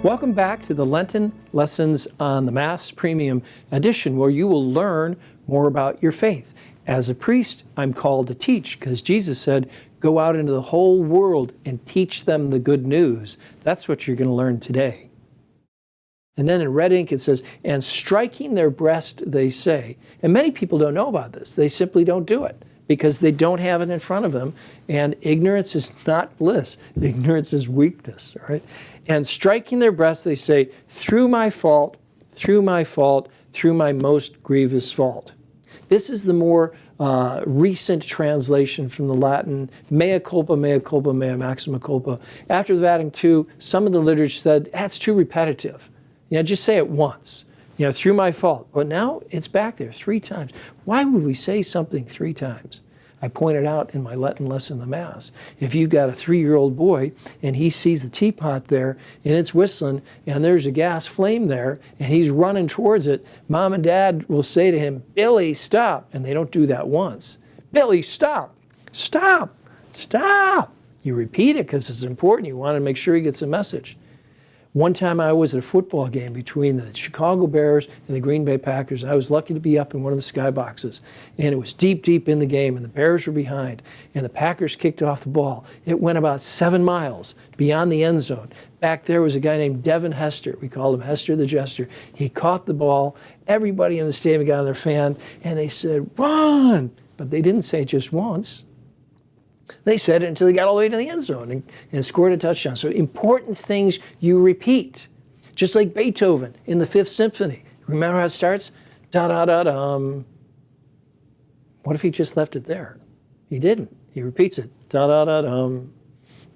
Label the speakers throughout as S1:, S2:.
S1: Welcome back to the Lenten lessons on the Mass Premium Edition, where you will learn more about your faith. As a priest, I'm called to teach because Jesus said, go out into the whole world and teach them the good news. That's what you're going to learn today. And then in red ink it says, and striking their breast, they say. And many people don't know about this. They simply don't do it because they don't have it in front of them. And ignorance is not bliss. Ignorance is weakness, all right? And striking their breast, they say, through my fault, through my fault, through my most grievous fault. This is the more recent translation from the Latin, mea culpa, mea maxima culpa. After the Vatican II, some of the literature said, that's too repetitive. Just say it once, through my fault. But now it's back there 3 times. Why would we say something 3 times? I pointed out in my Lenten lesson, the Mass, if you've got a 3-year-old boy and he sees the teapot there and it's whistling and there's a gas flame there and he's running towards it, Mom and Dad will say to him, Billy, stop. And they don't do that once. Billy, stop, stop, stop. You repeat it because it's important. You want to make sure he gets the message. One time I was at a football game between the Chicago Bears and the Green Bay Packers. I was lucky to be up in one of the skyboxes. And it was deep, deep in the game, and the Bears were behind. And the Packers kicked off the ball. It went about 7 miles beyond the end zone. Back there was a guy named Devin Hester. We called him Hester the Jester. He caught the ball. Everybody in the stadium got on their fan, and they said, run! But they didn't say it just once. They said it until they got all the way to the end zone and scored a touchdown. So important things you repeat. Just like Beethoven in the 5th Symphony. Remember how it starts? Da-da-da-dum. What if he just left it there? He didn't. He repeats it. Da-da-da-dum.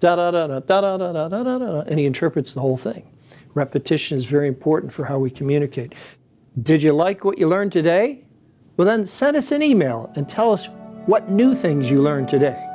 S1: Da-da-da-da-da-da-da-da-da-da. And he interprets the whole thing. Repetition is very important for how we communicate. Did you like what you learned today? Well, then send us an email and tell us what new things you learned today.